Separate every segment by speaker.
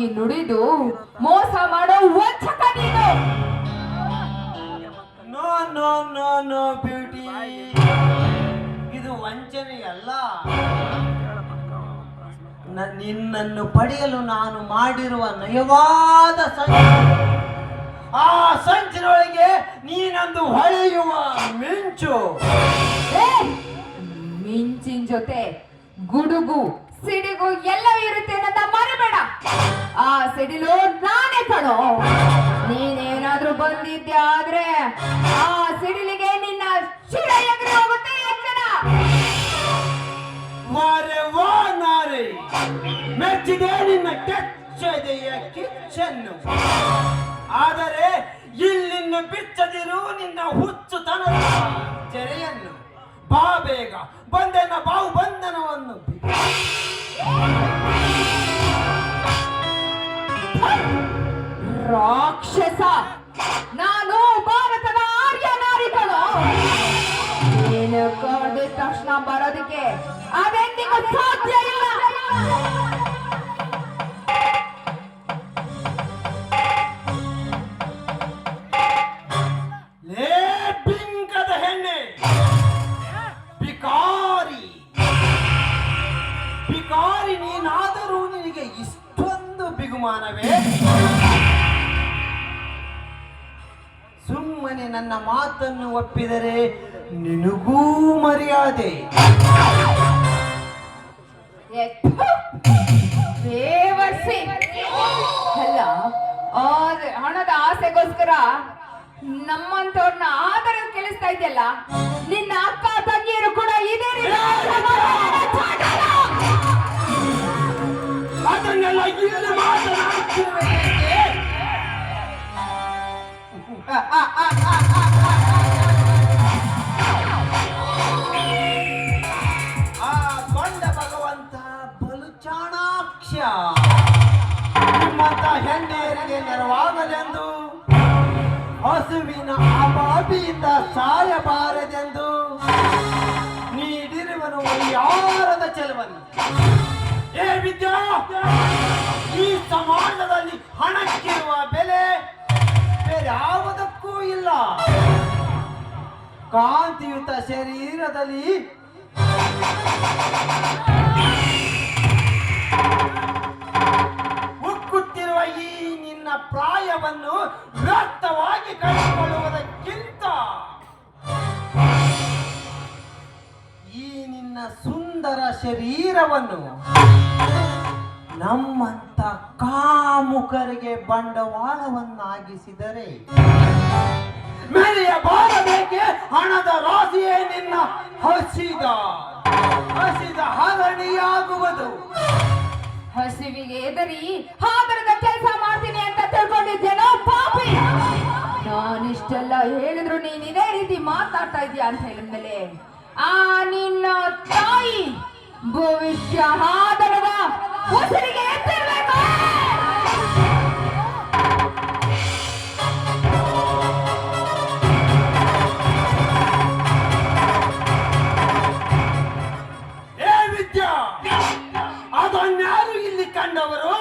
Speaker 1: ಮಿತವಾಗಿ ನುಡಿದು ಮೋಸ ಮಾಡೋ ವಂಚಕ ನೀನು.
Speaker 2: No no no no beauty, ಇದು ವಂಚನೆಯಲ್ಲ. ನಿನ್ನನ್ನು ಪಡೆಯಲು ನಾನು ಮಾಡಿರುವ ನಯವಾದ ಸಂಚು, ಆ ಸಂಚಿನೊಳಗೆ ನೀನೊಂದು ಹೊಳೆಯುವ ಮಿಂಚು.
Speaker 1: ಮಿಂಚಿನ ಜೊತೆ ಗುಡುಗು ಸಿಡಿಗು ಎಲ್ಲ ಇರುತ್ತೆ ಅಂತ ಮರಿಬೇಡ. ಆ ಸಿಡಿಲು ನಾನೇ ಕಣೋ. ನೀನೇನಾದ್ರೂ ಬಂದಿದ್ದೆ ಆದ್ರೆ ಆ ಸಿಡಿಲಿಗೆ ನಿನ್ನ ಶಿರ ಎಗರಿ ಹೋಗುತ್ತೆ. ಎಚ್ಚರ.
Speaker 2: ವಾರೆ ವಾ ನಾರೆ, ಮೆಚ್ಚಿದೆ ನಿನ್ನ ಕೆಚ್ಚದೆಯ ಕಿಚ್ಚನ್ನು. ಆದರೆ ಇಲ್ಲಿನ್ನು ಬಿಚ್ಚದಿರು ನಿನ್ನ ಹುಚ್ಚುತನದ ತೆರೆಯನ್ನು. ಬಾ ಬೇಗ, ಬಂದೆನ ಬಾವು ಬಂಧನವನ್ನು.
Speaker 1: ರಾಕ್ಷಸ, ನಾನು ಭಾರತದ ಆರ್ಯ ನಾರಿಗಳು. ನೀನು ಕಂಡಿದ ತಕ್ಷಣ ಬರೋದಕ್ಕೆ ಅದೆಂದಿಗೂ ಸಾಧ್ಯ ಇಲ್ಲ.
Speaker 2: ಲೇ ಬಿಂಕದ ಹೆಣ್ಣೆ, ಬಿಕಾರಿ ಬಿಕಾರಿ ನೀನಾದರೂ ನಿನಗೆ ಇಷ್ಟೊಂದು ಬಿಗುಮಾನವೇ? ಸುಮ್ಮನೆ ನನ್ನ ಮಾತನ್ನು ಒಪ್ಪಿದರೆ ನಿನಗೂ ಮರ್ಯಾದೆ.
Speaker 1: ಬೇವರ್ಸಿ ಅಲ್ಲ, ಹಣದ ಆಸೆಗೋಸ್ಕರ ನಮ್ಮಂತವ್ರನ್ನ ಆದರ ಕೆಳಿಸ್ತಾ ಇದೆಯಲ್ಲ. ನಿನ್ನ ಅಕ್ಕ ತಂಗಿಯರು ಕೂಡ ಇದೇ ರೀತಿ
Speaker 2: ಅದನ್ನೆಲ್ಲ ಇಲ್ಲಿ ಮಾತನಾಡ್ತಿರುವೆ. ಆ ಕೊಂಡ ಭಗವಂತ ಬಲು ಚಾಣಾಕ್ಷ. ನಿಮ್ಮಂತ ಹೆಣ್ಣೆಯರಿಗೆ ನೆರವಾಗಲೆಂದು, ಹಸುವಿನ ಅಪಾಪಿಯಿಂದ ಸಾಯಬಾರದೆಂದು ನೀಡಿರುವನು ಯಾರದ ಚೆಲುವನ್ನು. ಏ ವಿದ್ಯಾ, ಈ ಸಮಾಜದಲ್ಲಿ ಹಣಕ್ಕಿರುವ ಬೆಲೆ ಬೇರೆ ಯಾವುದಕ್ಕೂ ಇಲ್ಲ. ಕಾಂತಿಯುತ ಶರೀರದಲ್ಲಿ ಉಕ್ಕುತ್ತಿರುವ ಈ ನಿನ್ನ ಪ್ರಾಯವನ್ನು ವ್ಯರ್ಥವಾಗಿ ಕಳೆದುಕೊಳ್ಳುವುದಕ್ಕಿಂತ ಈ ನಿನ್ನ ಸುಂದರ ಶರೀರವನ್ನು ನಮ್ಮಂತ ಕಾಮುಕರಿಗೆ ಬಂಡವಾಳವನ್ನಾಗಿಸಿದರೆ ಮೆರೆಯಬಾರಬೇಕೆ ಹಣದ ರಾಶಿಯೇ ನಿನ್ನ ಹಸಿದ ಹರಣಿಯಾಗುವುದು.
Speaker 1: ಹಸಿವಿಗೆ ಎದರಿ ಹಾದರದ ಕೆಲಸ ಮಾಡ್ತೀನಿ ಅಂತ ತಿಳ್ಕೊಂಡಿದ್ದೇನೋ ಪಾಪಿ. ನಾನಿಷ್ಟೆಲ್ಲ ಹೇಳಿದ್ರು ನೀನ್ ಇದೇ ರೀತಿ ಮಾತಾಡ್ತಾ ಇದೀಯ ಅಂತ ಹೇಳಿದ್ಮೇಲೆ ಆ ನಿನ್ನ ತಾಯಿ ಭವಿಷ್ಯ ಹಾದರದ ಉಸಿರಿಗೆ ಎತ್ತಿರ್ಬೇಕು.
Speaker 2: ಏ ವಿದ್ಯಾ, ಅದನ್ಯಾರು ಇಲ್ಲಿ ಕಂಡವರು?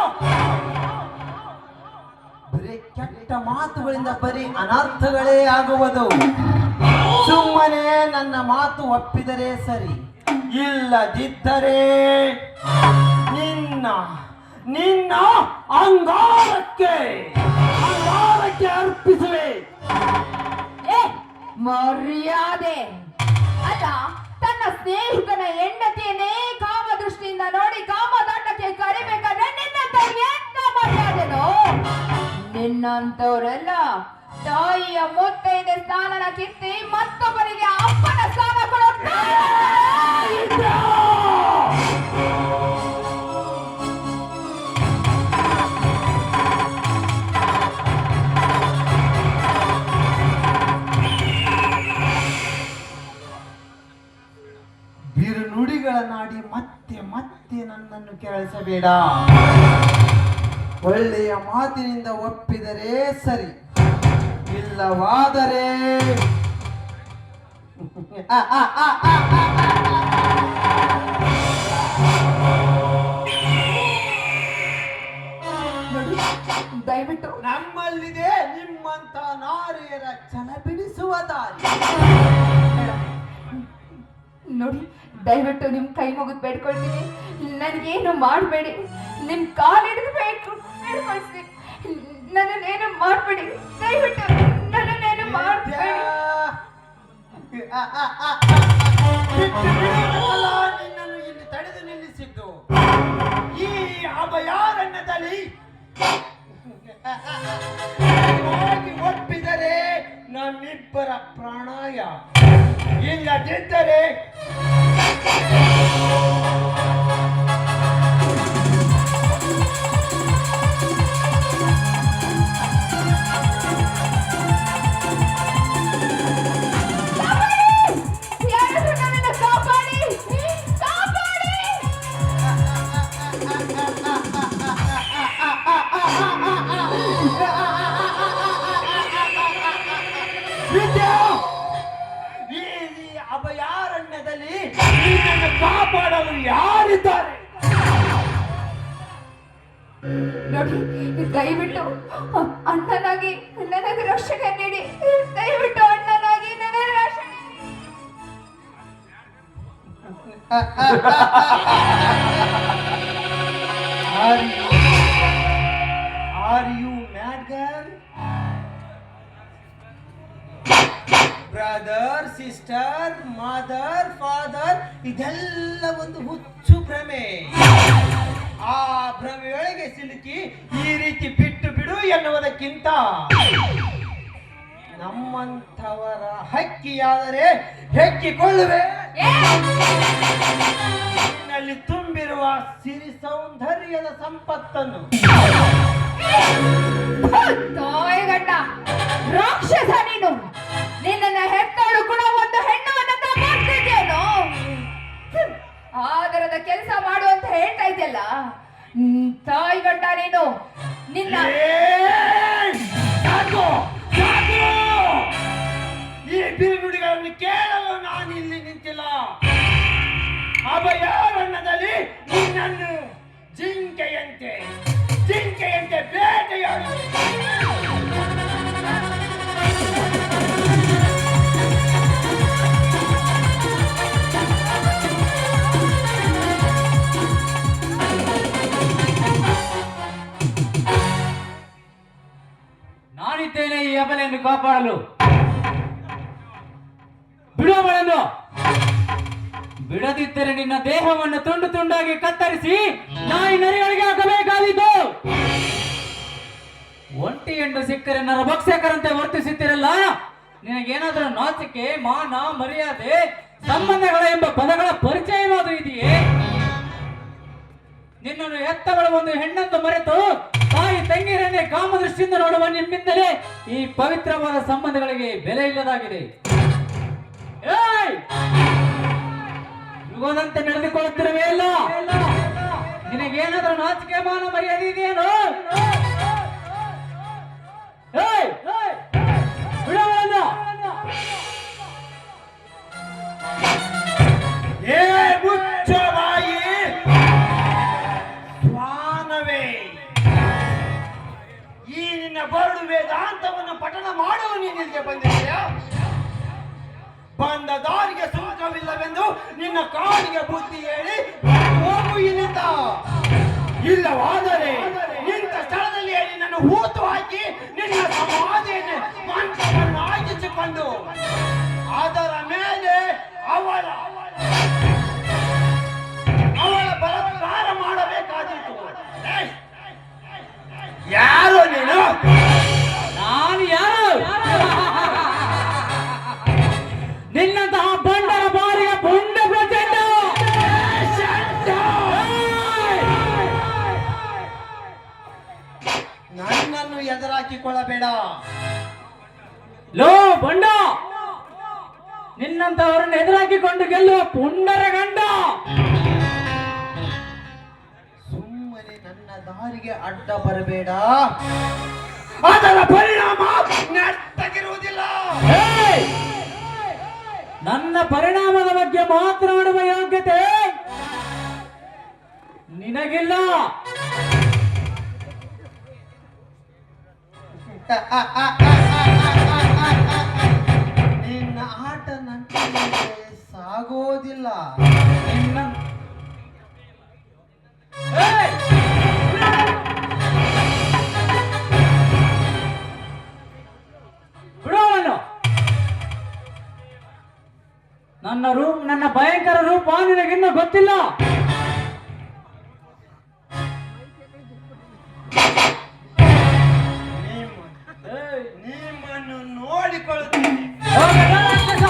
Speaker 2: ಬರೀ ಕೆಟ್ಟ ಮಾತುಗಳಿಂದ ಬರೀ ಅನರ್ಥಗಳೇ ಆಗುವುದು. ಸುಮ್ಮನೆ ನನ್ನ ಮಾತು ಒಪ್ಪಿದರೆ ಸರಿ, ಇಲ್ಲದಿದ್ದರೆ ನಿನ್ನ ನಿನ್ನ ಅಂಗಾರಕ್ಕೆ ಅರ್ಪಿಸುವೆ.
Speaker 1: ಮರ್ಯಾದೆ ಅಲ್ಲ, ತನ್ನ ಸ್ನೇಹಿತನ ಹೆಂಡತಿಯನ್ನೇ ಕಾಮ ದೃಷ್ಟಿಯಿಂದ ನೋಡಿ ಕಾಮದಂಡಕ್ಕೆ ಕರಿಬೇಕಾದ್ರೆ ನಿನ್ನಂತ ಎಂತ ಮರ್ಯಾದೆನೋ? ನಿನ್ನಂತವರೆಲ್ಲ ತಾಯಿಯ ಮುತ್ತೈದೆ ಸ್ಥಾನನ ಕಿತ್ತಿ ಮತ್ತೊಬ್ಬರಿಗೆ ಅಪ್ಪನ ಸ್ಥಾನ ಕೊಡುತ್ತಾರೆ.
Speaker 2: ಬಿರುನುಡಿಗಳನ್ನಾಡಿ ಮತ್ತೆ ಮತ್ತೆ ನನ್ನನ್ನು ಕೇಳಿಸಬೇಡ. ಒಳ್ಳೆಯ ಮಾತಿನಿಂದ ಒಪ್ಪಿದರೆ ಸರಿ, ಇಲ್ಲವಾದರೆ
Speaker 1: ದಯವಿಟ್ಟು
Speaker 2: ನಮ್ಮಲ್ಲಿದೆ ನಿಮ್ಮಂತ ನಾರಿಯರ ಛಲ ಬಿಡಿಸುವ ದಾರಿ.
Speaker 1: ಬೇಡ. ನೋಡಿ, ದಯವಿಟ್ಟು ನಿಮ್ ಕೈ ಮುಗಿದು ಬೇಡ್ಕೊಳ್ತೀನಿ, ನನಗೇನು ಮಾಡಬೇಡಿ. ನಿಮ್ ಕಾಲು ಹಿಡಿದು ಬೇಡ್ಕೊಳ್ತೀನಿ, ನನ್ನನ್ನೇನು ಮಾಡಬೇಡಿ. ದಯವಿಟ್ಟು ನನ್ನನ್ನೇನು ಮಾಡಬೇಡಿ.
Speaker 2: ನಿನ್ನನ್ನು ಇಲ್ಲಿ ತಡೆದು ನಿಲ್ಲಿಸಿದ್ದು ಈ ಅಭಯಾರಣ್ಯದಲ್ಲಿ ಹೋಗಿ ಒಪ್ಪಿದರೆ ನಮ್ಮಿಬ್ಬರ ಪ್ರಾಣಾಯ, ಇಲ್ಲದಿದ್ದರೆ
Speaker 1: ಯಾರಾದ್ರೂ ನನ್ನನ್ನು ಕಾಪಾಡಿ, ಕಾಪಾಡಿ.
Speaker 2: ವಿದ್ಯಾ, ಈ ಅಭಯಾರಣ್ಯದಲ್ಲಿ ನಿನ್ನನ್ನು ಕಾಪಾಡಲು ಯಾರಿದ್ದಾರೆ?
Speaker 1: ನೋಡಿ, ದಯವಿಟ್ಟು ಅಣ್ಣನಾಗಿ ನನಗೆ ರಕ್ಷಣೆ ನೀಡಿ. ದಯವಿಟ್ಟು ಅಣ್ಣನಾಗಿ ನನಗೆ ರಕ್ಷಣೆ
Speaker 2: Are you mad girl? Brother, sister, mother, father, ಇದೆಲ್ಲ ಒಂದು ಹುಚ್ಚು ಭ್ರಮೆ. ಆ ಭ್ರಮೆಯೊಳಗೆ ಸಿಲುಕಿ ಈ ರೀತಿ ಬಿಟ್ಟು ಬಿಡು ಎನ್ನುವುದಕ್ಕಿಂತ ನಮ್ಮಂಥವರ ಹಕ್ಕಿಯಾದರೆ ಹೆಕ್ಕಿಕೊಳ್ಳುವೆ. ನಿನ್ನಲ್ಲಿ ತುಂಬಿರುವ ಸಿರಿ ಸೌಂದರ್ಯದ ಸಂಪತ್ತನ್ನು.
Speaker 1: ತಾಯಿಗಂಡ ರಾಕ್ಷಸ ನೀನು, ನಿನ್ನ ಹೆತ್ತೋಳು ಕೂಡ ಒಂದು ಹೆಣ್ಣುವನ್ನು ತಗೊಂಡಿದ್ದೇನು? ಆದರದ ಕೆಲಸ ಮಾಡು ಅಂತ ಹೇಳ್ತಾ ಇದೆಯಲ್ಲ ತಾಯಿಗಂಡ ನೀನು. ನಿನ್ನ
Speaker 2: ಈ ಬಿರುನುಡಿಗಳನ್ನು ಕೇಳಲು ನಾನಿಲ್ಲಿ ನಿಂತಿಲ್ಲ. ಅಭಯಾರಣ್ಯದಲ್ಲಿ ನಿನ್ನನ್ನು ಜಿಂಕೆಯಂತೆ ಬೇಟೆಯಾಡು.
Speaker 3: ನಾನಿದ್ದೇನೆ ಈ ಅಬಲೆಯನ್ನು ಕಾಪಾಡಲು. ಬಿಡುವವಳನ್ನು, ಬಿಡದಿದ್ದರೆ ನಿನ್ನ ದೇಹವನ್ನು ತುಂಡು ತುಂಡಾಗಿ ಕತ್ತರಿಸಿ ನಾಯಿ ನರಿಗಳಿಗೆ ಹಾಕಬೇಕಾದೀತು. ಒಂಟಿ ಹೆಣ್ಣು ಸಿಕ್ಕರೆ ನರಭಕ್ಷಕರಂತೆ ವರ್ತಿಸುತ್ತಿರಲ್ಲ. ನಿನಗೇನಾದರೂ ನಾಚಿಕೆ, ಮಾನ, ಮರ್ಯಾದೆ, ಸಂಬಂಧಗಳ ಎಂಬ ಪದಗಳ ಪರಿಚಯವಾದು ಇದೆಯೇ? ನಿನ್ನನ್ನು ಎತ್ತವಳ ಒಂದು ಹೆಣ್ಣನ್ನು ಮರೆತು ತಾಯಿ ತಂಗಿರನ್ನೇ ಕಾಮದೃಷ್ಟಿಯಿಂದ ನೋಡುವ ನಿಮ್ಮಿಂದಲೇ ಈ ಪವಿತ್ರವಾದ ಸಂಬಂಧಗಳಿಗೆ ಬೆಲೆ ಇಲ್ಲದಾಗಿದೆ. ಯುಗದಂತೆ ನಡೆದುಕೊಳ್ಳುತ್ತಿರುವೆ ಇಲ್ಲ. ನಿನಗೇನಾದ್ರೂ ನಾಚಿಕೆ, ಮಾನ, ಮರ್ಯಾದೆ ಇದೆಯೇನು?
Speaker 2: ಮುಚ್ಚಬಾಯಿ ಸ್ವಾನವೇ, ಈ ನಿನ್ನ ಬರಡು ವೇದಾಂತವನ್ನು ಪಠಣ ಮಾಡಲು ನೀನಿಗೆ ಬಂದಿದೆಯಾ? ಬಂದ ದಾರಿಗೆ ಸುಖವಿಲ್ಲವೆಂದು ನಿನ್ನ ಕಾಲಿಗೆ ಬುದ್ಧಿ ಹೇಳಿ ಹೋಗು ಇಲ್ಲಿಂದ. ಇಲ್ಲವಾದರೆ ನಿಂತ ಸ್ಥಳದಲ್ಲಿ ನಿನ್ನನ್ನು ಹೂತು ಹಾಕಿ ನಿನ್ನ ಸಮಾಧಿಯನ್ನು ಮಂತ್ರವನ್ನು ಆಗಿಸಿಕೊಂಡು ಅದರ ಮೇಲೆ ಅವಳ ಬಲಾತ್ಕಾರ ಮಾಡಬೇಕಾದೀತು. ಯಾರು ನೀನು?
Speaker 3: ನಾನು ಯಾರು? ನಿನ್ನಂತಹ ಬಂಡರ ಬಾರಿಯ ಪುಂಡ ಪ್ರಚಂಡ.
Speaker 2: ನನ್ನನ್ನು ಎದುರಾಕಿಕೊಳ್ಳಬೇಡ.
Speaker 3: ಲೋ ಬಂಡ, ನಿನ್ನಂತವರನ್ನು ಎದುರಾಕಿಕೊಂಡು ಗೆಲ್ಲುವ ಪುಂಡರ ಗಂಡ.
Speaker 2: ಸುಮ್ಮನೆ ನನ್ನ ದಾರಿಗೆ ಅಡ್ಡ ಬರಬೇಡ, ಅದರ ಪರಿಣಾಮ ನೆಟ್ಟಗಿರುವುದಿಲ್ಲ.
Speaker 3: ನನ್ನ ಪರಿಣಾಮದ ಬಗ್ಗೆ ಮಾತನಾಡುವ ಯೋಗ್ಯತೆ ನಿನಗಿಲ್ಲ.
Speaker 2: ನಿನ್ನ ಆಟ ನನ್ನ ಸಾಗೋದಿಲ್ಲ.
Speaker 3: ನಿನ್ನ ಏಯ್! ಬಿಡು ಅವನು. ನನ್ನ ಭಯಂಕರ ರೂಪ ನಿನಗಿನ್ನೂ ಗೊತ್ತಿಲ್ಲ.
Speaker 2: ನಿಮ್ಮನ್ನು ನೋಡಿಕೊಳ್ಳುತ್ತೇನೆ.
Speaker 3: ಹೋಗಲ್ಲ ರಾಕ್ಷಸ.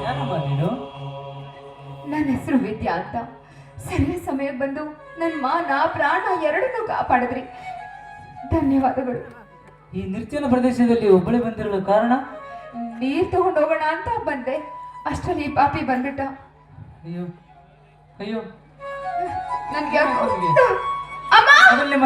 Speaker 3: ಯಾರಮ್ಮ ನೀನು?
Speaker 1: ನನ್ನ ಹೆಸರು ವಿದ್ಯಾ ಅಂತ. ಸರಿಯ ಸಮಯಕ್ಕೆ ಬಂದು ನನ್ನ ಮಾನ ಪ್ರಾಣ ಎರಡನ್ನೂ ಕಾಪಾಡಿದ್ರಿ. ಧನ್ಯವಾದಗಳು.
Speaker 3: ಈ ನಿರ್ಜನ ಪ್ರದೇಶದಲ್ಲಿ ಒಬ್ಬಳೆ ಬಂದಿರಲು ಕಾರಣ?
Speaker 1: ನೀರ್ ತಗೊಂಡು ಹೋಗೋಣ ಅಂತ ಬಂದೆ. ಅಷ್ಟರಲ್ಲಿ ಈ ಪಾಪಿ ಬಂದ್ಬಿಟ್ಟ.
Speaker 3: ಅಯ್ಯೋ ಅಯ್ಯೋ,
Speaker 1: ನನ್ಗೆ
Speaker 3: ಅದ್ರಲ್ಲಿ